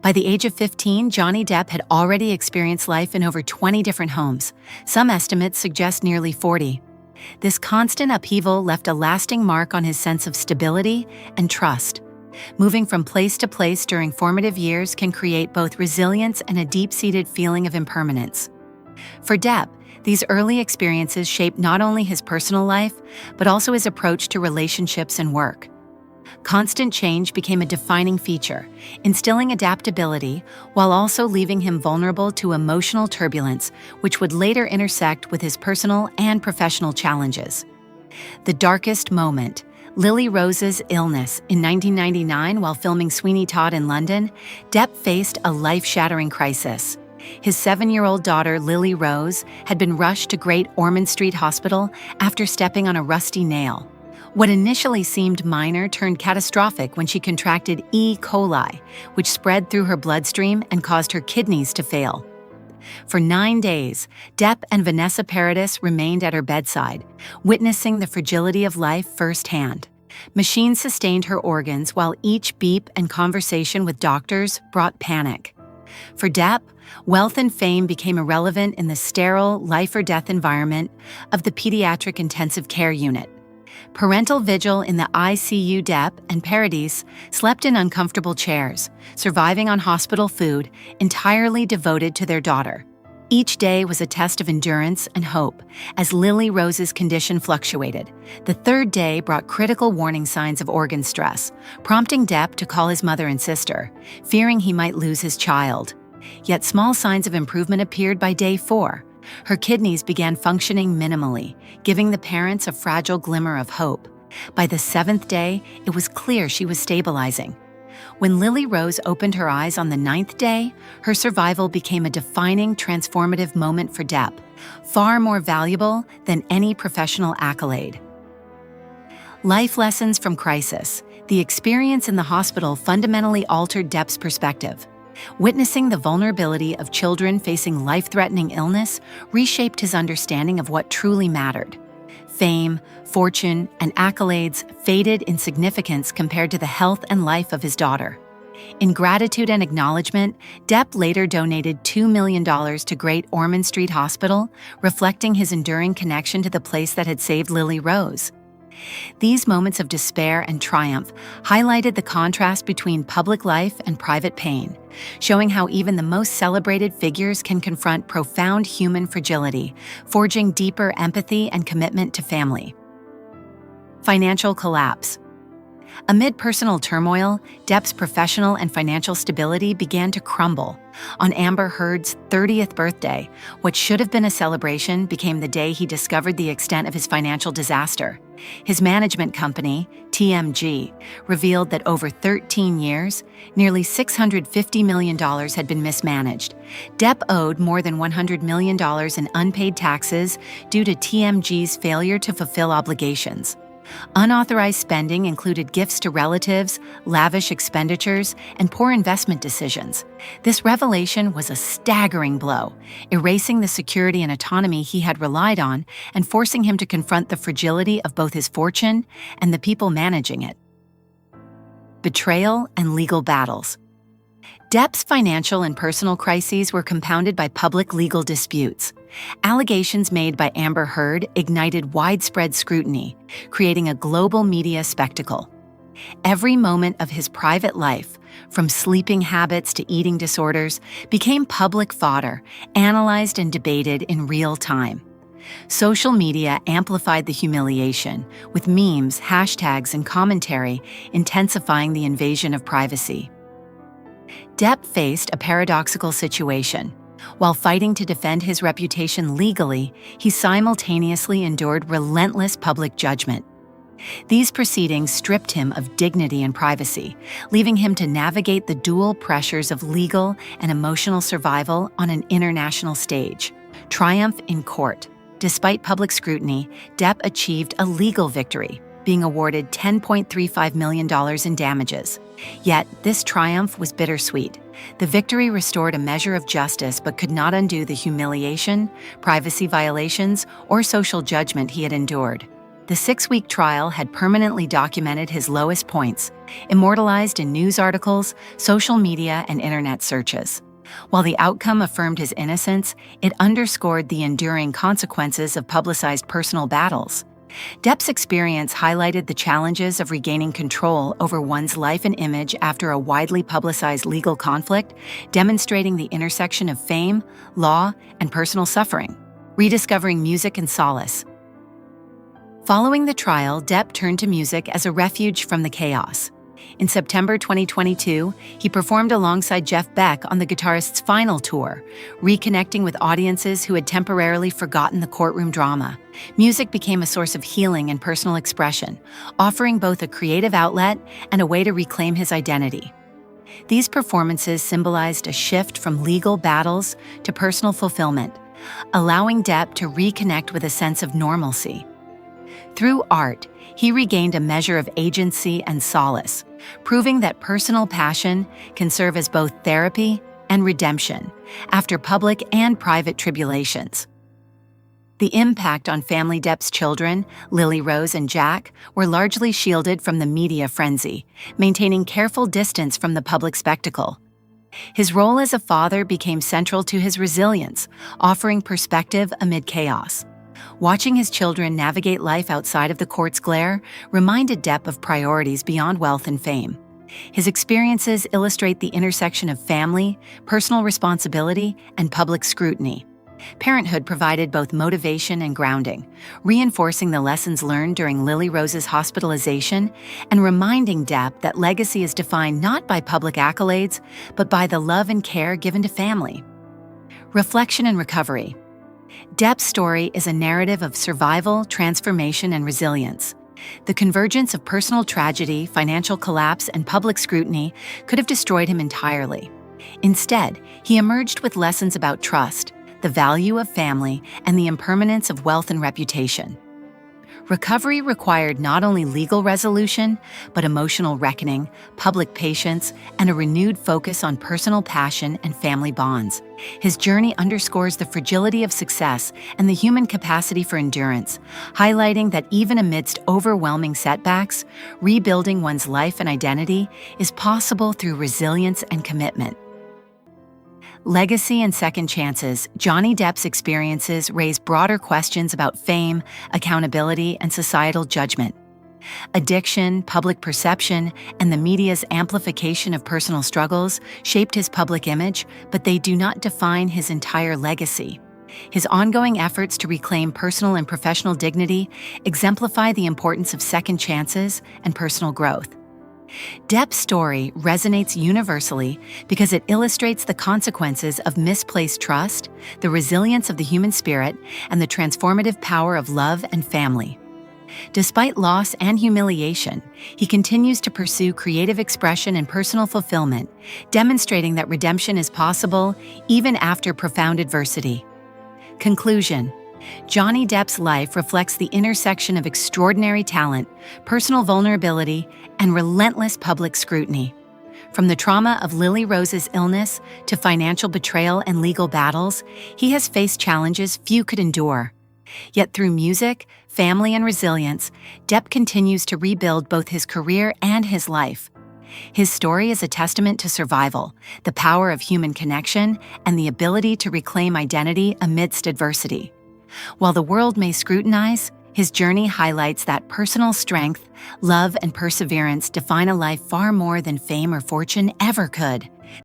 By the age of 15, Johnny Depp had already experienced life in over 20 different homes. Some estimates suggest nearly 40. This constant upheaval left a lasting mark on his sense of stability and trust. Moving from place to place during formative years can create both resilience and a deep-seated feeling of impermanence. For Depp, these early experiences shaped not only his personal life, but also his approach to relationships and work. Constant change became a defining feature, instilling adaptability while also leaving him vulnerable to emotional turbulence, which would later intersect with his personal and professional challenges. The darkest moment, Lily Rose's illness in 1999 while filming Sweeney Todd in London, Depp faced a life-shattering crisis. His 7-year-old daughter, Lily Rose, had been rushed to Great Ormond Street Hospital after stepping on a rusty nail. What initially seemed minor turned catastrophic when she contracted E. coli, which spread through her bloodstream and caused her kidneys to fail. For 9 days, Depp and Vanessa Paradis remained at her bedside, witnessing the fragility of life firsthand. Machines sustained her organs while each beep and conversation with doctors brought panic. For Depp, wealth and fame became irrelevant in the sterile, life-or-death environment of the pediatric intensive care unit. Parental vigil in the ICU. Depp and Paradis slept in uncomfortable chairs, surviving on hospital food, entirely devoted to their daughter. Each day was a test of endurance and hope, as Lily Rose's condition fluctuated. The third day brought critical warning signs of organ stress, prompting Depp to call his mother and sister, fearing he might lose his child. Yet small signs of improvement appeared by day 4. Her kidneys began functioning minimally, giving the parents a fragile glimmer of hope. By the 7th day, it was clear she was stabilizing. When Lily Rose opened her eyes on the 9th day, her survival became a defining, transformative moment for Depp, far more valuable than any professional accolade. Life lessons from crisis. The experience in the hospital fundamentally altered Depp's perspective. Witnessing the vulnerability of children facing life-threatening illness reshaped his understanding of what truly mattered. Fame, fortune, and accolades faded in significance compared to the health and life of his daughter. In gratitude and acknowledgement, Depp later donated $2 million to Great Ormond Street Hospital, reflecting his enduring connection to the place that had saved Lily Rose. These moments of despair and triumph highlighted the contrast between public life and private pain, showing how even the most celebrated figures can confront profound human fragility, forging deeper empathy and commitment to family. Financial collapse. Amid personal turmoil, Depp's professional and financial stability began to crumble. On Amber Heard's 30th birthday, what should have been a celebration became the day he discovered the extent of his financial disaster. His management company, TMG, revealed that over 13 years, nearly $650 million had been mismanaged. Depp owed more than $100 million in unpaid taxes due to TMG's failure to fulfill obligations. Unauthorized spending included gifts to relatives, lavish expenditures, and poor investment decisions. This revelation was a staggering blow, erasing the security and autonomy he had relied on and forcing him to confront the fragility of both his fortune and the people managing it. Betrayal and legal battles. Depp's financial and personal crises were compounded by public legal disputes. Allegations made by Amber Heard ignited widespread scrutiny, creating a global media spectacle. Every moment of his private life, from sleeping habits to eating disorders, became public fodder, analyzed and debated in real time. Social media amplified the humiliation, with memes, hashtags, and commentary intensifying the invasion of privacy. Depp faced a paradoxical situation. While fighting to defend his reputation legally, he simultaneously endured relentless public judgment. These proceedings stripped him of dignity and privacy, leaving him to navigate the dual pressures of legal and emotional survival on an international stage. Triumph in court. Despite public scrutiny, Depp achieved a legal victory, being awarded $10.35 million in damages. Yet, this triumph was bittersweet. The victory restored a measure of justice but could not undo the humiliation, privacy violations, or social judgment he had endured. The 6-week trial had permanently documented his lowest points, immortalized in news articles, social media, and internet searches. While the outcome affirmed his innocence, it underscored the enduring consequences of publicized personal battles. Depp's experience highlighted the challenges of regaining control over one's life and image after a widely publicized legal conflict, demonstrating the intersection of fame, law, and personal suffering. Rediscovering music and solace. Following the trial, Depp turned to music as a refuge from the chaos. In September 2022, he performed alongside Jeff Beck on the guitarist's final tour, reconnecting with audiences who had temporarily forgotten the courtroom drama. Music became a source of healing and personal expression, offering both a creative outlet and a way to reclaim his identity. These performances symbolized a shift from legal battles to personal fulfillment, allowing Depp to reconnect with a sense of normalcy. Through art, he regained a measure of agency and solace, proving that personal passion can serve as both therapy and redemption after public and private tribulations. The impact on family Depp's children, Lily Rose and Jack, were largely shielded from the media frenzy, maintaining careful distance from the public spectacle. His role as a father became central to his resilience, offering perspective amid chaos. Watching his children navigate life outside of the court's glare reminded Depp of priorities beyond wealth and fame. His experiences illustrate the intersection of family, personal responsibility, and public scrutiny. Parenthood provided both motivation and grounding, reinforcing the lessons learned during Lily Rose's hospitalization and reminding Depp that legacy is defined not by public accolades, but by the love and care given to family. Reflection and recovery. Depp's story is a narrative of survival, transformation, and resilience. The convergence of personal tragedy, financial collapse, and public scrutiny could have destroyed him entirely. Instead, he emerged with lessons about trust, the value of family, and the impermanence of wealth and reputation. Recovery required not only legal resolution, but emotional reckoning, public patience, and a renewed focus on personal passion and family bonds. His journey underscores the fragility of success and the human capacity for endurance, highlighting that even amidst overwhelming setbacks, rebuilding one's life and identity is possible through resilience and commitment. Legacy and second chances. Johnny Depp's experiences raise broader questions about fame, accountability, and societal judgment. Addiction, public perception, and the media's amplification of personal struggles shaped his public image, but they do not define his entire legacy. His ongoing efforts to reclaim personal and professional dignity exemplify the importance of second chances and personal growth. Depp's story resonates universally because it illustrates the consequences of misplaced trust, the resilience of the human spirit, and the transformative power of love and family. Despite loss and humiliation, he continues to pursue creative expression and personal fulfillment, demonstrating that redemption is possible even after profound adversity. Conclusion. Johnny Depp's life reflects the intersection of extraordinary talent, personal vulnerability, and relentless public scrutiny. From the trauma of Lily Rose's illness to financial betrayal and legal battles, he has faced challenges few could endure. Yet through music, family, and resilience, Depp continues to rebuild both his career and his life. His story is a testament to survival, the power of human connection, and the ability to reclaim identity amidst adversity. While the world may scrutinize, his journey highlights that personal strength, love, and perseverance define a life far more than fame or fortune ever could.